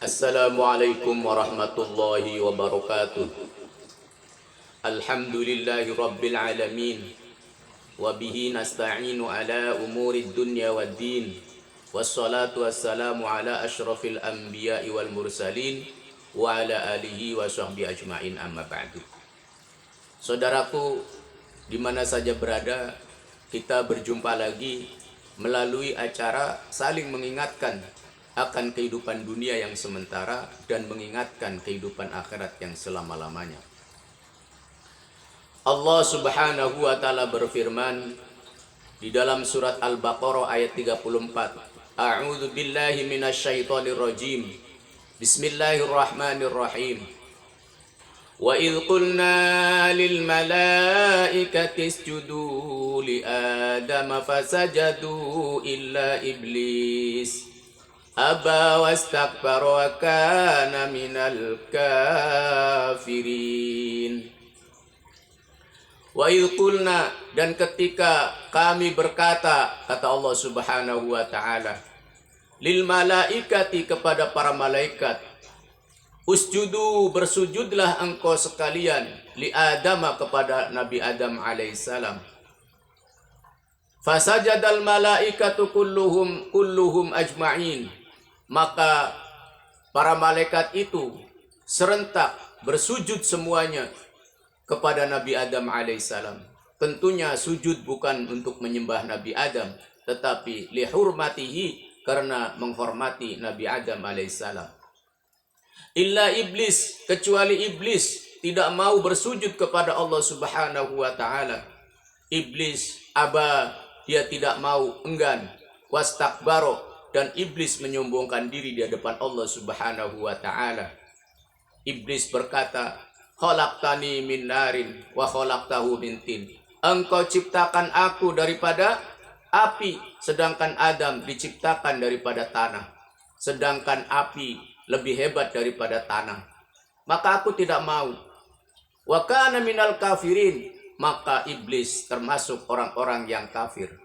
Assalamualaikum warahmatullahi wabarakatuh. Alhamdulillahi rabbil alamin. Wabihi nasta'inu ala umuri dunya wad din. Wassalatu wassalamu ala ashrafil anbiya'i wal mursalin. Wa ala alihi wa sahbihi ajma'in amma ba'du. Saudaraku, di mana saja berada, kita berjumpa lagi melalui acara saling mengingatkan akan kehidupan dunia yang sementara dan mengingatkan kehidupan akhirat yang selama-lamanya. Allah Subhanahu wa taala berfirman di dalam surat Al-Baqarah ayat 34. A'udzu billahi minasyaitonir rajim. Bismillahirrahmanirrahim. Wa idh qulna lil malaikati isjudu li adama fasajadu illa iblis aba wastakbara wa kana minal kafirin. Wa idh qulna, dan ketika kami berkata, kata Allah Subhanahu wa taala, lil malaikati, kepada para malaikat, usjudu, bersujudlah engkau sekalian, li Adama, kepada Nabi Adam alaihissalam. Fasajadal malaikatu kulluhum ajma'in, maka para malaikat itu serentak bersujud semuanya kepada Nabi Adam alaihissalam. Tentunya sujud bukan untuk menyembah Nabi Adam, tetapi lihurmatihi, karena menghormati Nabi Adam alaihissalam. Illa iblis, kecuali iblis tidak mau bersujud kepada Allah Subhanahu wa taala. Iblis aba, dia tidak mau, enggan, wastakbaro, dan iblis menyombongkan diri di hadapan Allah Subhanahu wa taala. Iblis berkata, khalaqtani min narin wa khalaqtahu min tin. Engkau ciptakan aku daripada api, sedangkan Adam diciptakan daripada tanah. Sedangkan api lebih hebat daripada tanah. Maka aku tidak mau. Wa kana minal kafirin, maka iblis termasuk orang-orang yang kafir.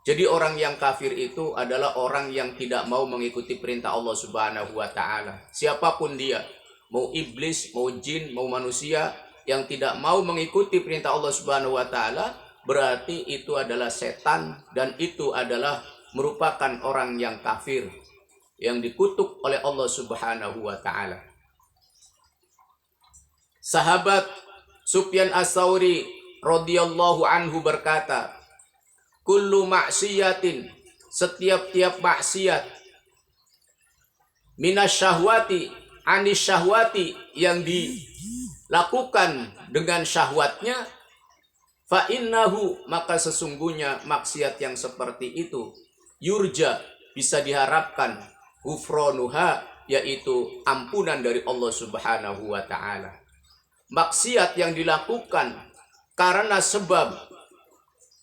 Jadi orang yang kafir itu adalah orang yang tidak mau mengikuti perintah Allah Subhanahu wa taala. Siapapun dia, mau iblis, mau jin, mau manusia, yang tidak mau mengikuti perintah Allah Subhanahu wa taala, berarti itu adalah setan, dan itu adalah merupakan orang yang kafir, yang dikutuk oleh Allah Subhanahu wa taala. Sahabat Sufyan Ats-Tsauri radhiyallahu anhu berkata, kullu maksiatin, setiap-tiap maksiat, minasyahwati, anisyahwati, yang dilakukan dengan syahwatnya, fa innahu, maka sesungguhnya maksiat yang seperti itu, yurja, bisa diharapkan, ghufranuha, yaitu ampunan dari Allah Subhanahu wa taala. Maksiat yang dilakukan karena sebab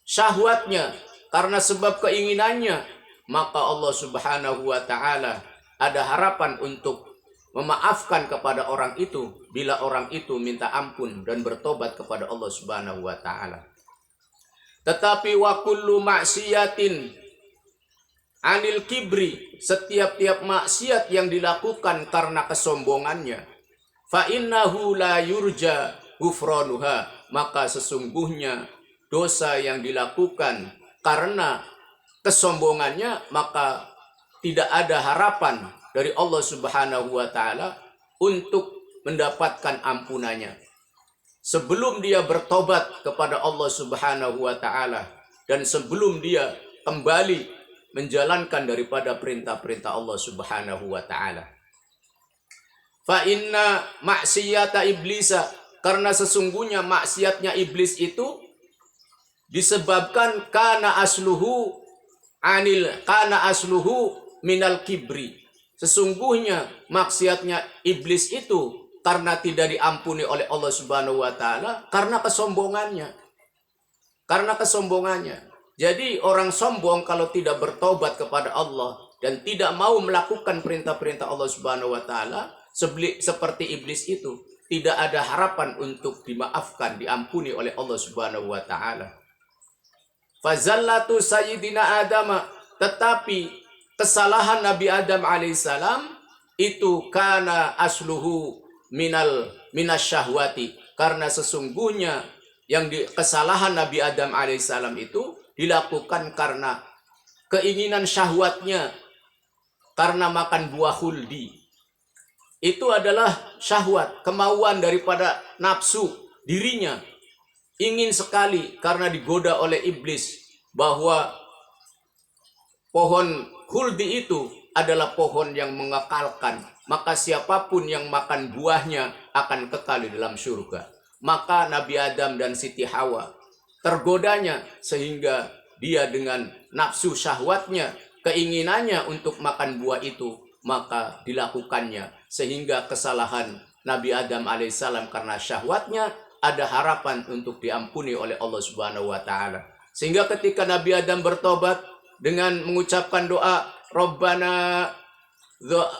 syahwatnya, karena sebab keinginannya, maka Allah Subhanahu wa taala ada harapan untuk memaafkan kepada orang itu bila orang itu minta ampun dan bertobat kepada Allah Subhanahu wa taala. Tetapi wa kullu maksiatin anil kibri, setiap-tiap maksiat yang dilakukan karena kesombongannya, fa innahu la yurja ghufranuha, maka sesungguhnya dosa yang dilakukan karena kesombongannya, maka tidak ada harapan dari Allah Subhanahu wa taala untuk mendapatkan ampunannya. Sebelum dia bertobat kepada Allah Subhanahu wa taala, dan sebelum dia kembali menjalankan daripada perintah-perintah Allah Subhanahu wa taala. Fa inna maksiyata iblisa, karena sesungguhnya maksiatnya iblis itu disebabkan kana asluhu minal kibri. Sesungguhnya maksiatnya iblis itu karena tidak diampuni oleh Allah Subhanahu wa taala karena kesombongannya. Karena kesombongannya. Jadi orang sombong kalau tidak bertobat kepada Allah dan tidak mau melakukan perintah-perintah Allah Subhanahu wa taala, seperti iblis itu, tidak ada harapan untuk dimaafkan, diampuni oleh Allah Subhanahu wa taala. Fazallatu sayyidina Adam, tetapi kesalahan Nabi Adam alaihissalam itu kana asluhu minasyahwati, karena sesungguhnya kesalahan Nabi Adam alaihissalam itu dilakukan karena keinginan syahwatnya, karena makan buah khuldi. Itu adalah syahwat, kemauan daripada nafsu dirinya. Ingin sekali karena digoda oleh iblis bahwa pohon khuldi itu adalah pohon yang mengekalkan, maka siapapun yang makan buahnya akan kekal di dalam surga. Maka Nabi Adam dan Siti Hawa tergodanya sehingga dia dengan nafsu syahwatnya, keinginannya untuk makan buah itu, maka dilakukannya. Sehingga kesalahan Nabi Adam alaihissalam karena syahwatnya, ada harapan untuk diampuni oleh Allah Subhanahu wa taala. Sehingga ketika Nabi Adam bertobat dengan mengucapkan doa,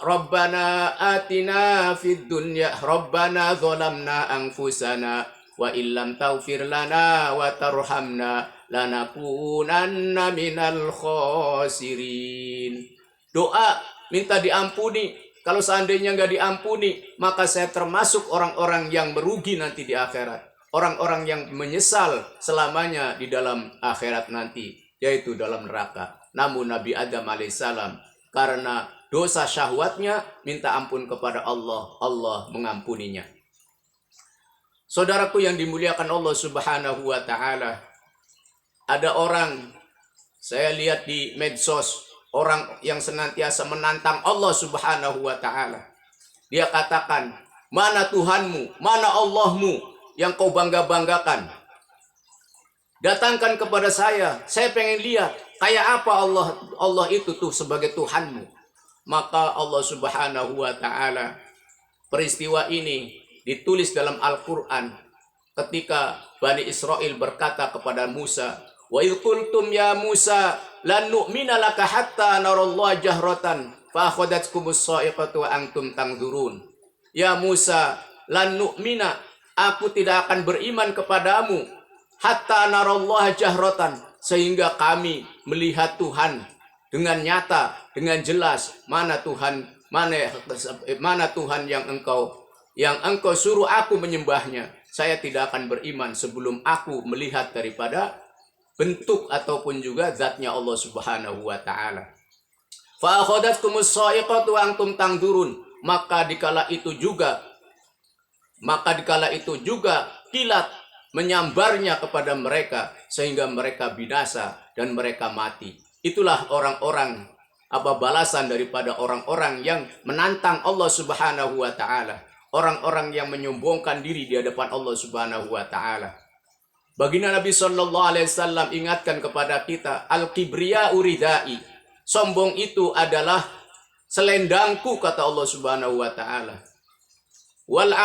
Rabbana atina fid dunya, Rabbana zalamna anfusana wa illam taghfir lana wa tarhamna lanakunanna minal khasirin. Doa minta diampuni. Kalau seandainya nggak diampuni, maka saya termasuk orang-orang yang merugi nanti di akhirat. Orang-orang yang menyesal selamanya di dalam akhirat nanti, yaitu dalam neraka. Namun Nabi Adam alaihissalam karena dosa syahwatnya minta ampun kepada Allah, Allah mengampuninya. Saudaraku yang dimuliakan Allah Subhanahu wa taala, ada orang, saya lihat di medsos, orang yang senantiasa menantang Allah Subhanahu wa taala. Dia katakan, "Mana Tuhanmu? Mana Allahmu yang kau bangga-banggakan? Datangkan kepada saya pengen lihat kayak apa Allah itu tuh sebagai Tuhanmu." Maka Allah Subhanahu wa taala, peristiwa ini ditulis dalam Al-Qur'an ketika Bani Israel berkata kepada Musa, "Wa idh qultum ya Musa lan nu'mina laka hatta narallaha jahratan fa akhadhatkumus sha'iqatu wa antum tanzurun." Ya Musa, lan nu'mina, aku tidak akan beriman kepadamu hatta narallaha jahratan, sehingga kami melihat Tuhan dengan nyata, dengan jelas. Mana Tuhan yang engkau suruh aku menyembahnya. Saya tidak akan beriman sebelum aku melihat daripada bentuk ataupun juga zatnya Allah Subhanahu wa taala. Fa akhadhatkumus sha'iqatu wa antum tanzurun. Maka dikala itu juga kilat menyambarnya kepada mereka sehingga mereka binasa dan mereka mati. Itulah balasan daripada orang-orang yang menantang Allah Subhanahu wa taala, orang-orang yang menyombongkan diri di hadapan Allah Subhanahu wa taala. Baginda Nabi sallallahu alaihi wasallam ingatkan kepada kita, al-kibriya'u ridai. Sombong itu adalah selendangku, kata Allah Subhanahu wa taala. Wal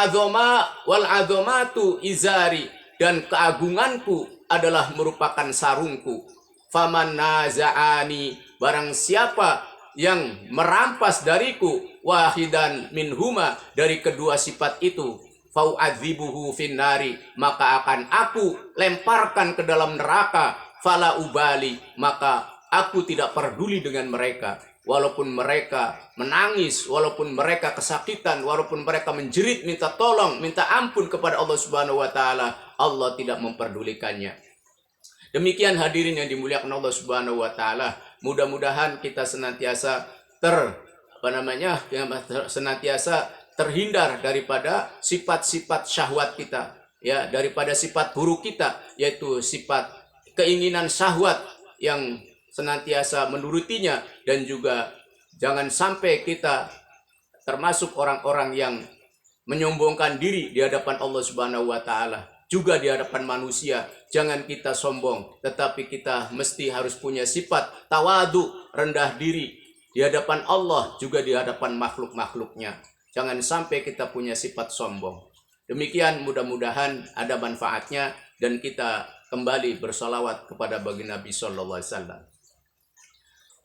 azamatu izari, dan keagunganku adalah merupakan sarungku. Faman naza'ani, barang siapa yang merampas dariku wahidan minhuma, dari kedua sifat itu, fau'adzibuhu finnari, maka akan aku lemparkan ke dalam neraka, fala ubali, maka aku tidak peduli dengan mereka. Walaupun mereka menangis, walaupun mereka kesakitan, walaupun mereka menjerit, minta tolong, minta ampun kepada Allah Subhanahu wa taala, Allah tidak memperdulikannya. Demikian hadirin yang dimuliakan Allah Subhanahu wa taala, mudah-mudahan kita senantiasa senantiasa terhindar daripada sifat-sifat syahwat kita, ya, daripada sifat buruk kita, yaitu sifat keinginan syahwat yang senantiasa menurutinya, dan juga jangan sampai kita termasuk orang-orang yang menyombongkan diri di hadapan Allah Subhanahu wa taala, juga di hadapan manusia. Jangan kita sombong, tetapi kita mesti harus punya sifat tawadu, rendah diri di hadapan Allah, juga di hadapan makhluk-makhluknya. Jangan sampai kita punya sifat sombong. Demikian, mudah-mudahan ada manfaatnya dan kita kembali bersalawat kepada baginda Nabi sallallahu alaihi wasallam.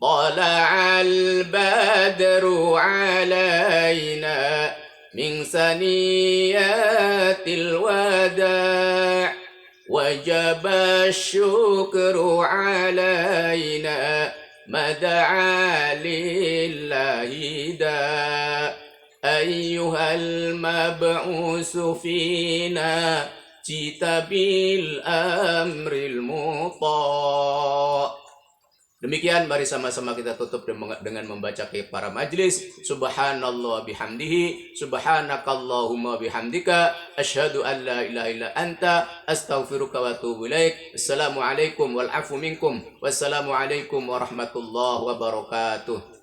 Tala'al badru alaina min saniyatil wada' wajaba syukru alaina mada'a lillahi da'. أيها المبعوث فينا جئت بالأمر المطاع. Demikian, mari sama-sama kita tutup dengan membaca para majlis. Subhanallah bihamdihi, subhanakallahumma bihamdika, asyhadu an la ilaha illa anta, astaghfiruka wa atubu ilaik. Assalamualaikum wal afu minkum. Wassalamualaikum warahmatullahi wabarakatuh.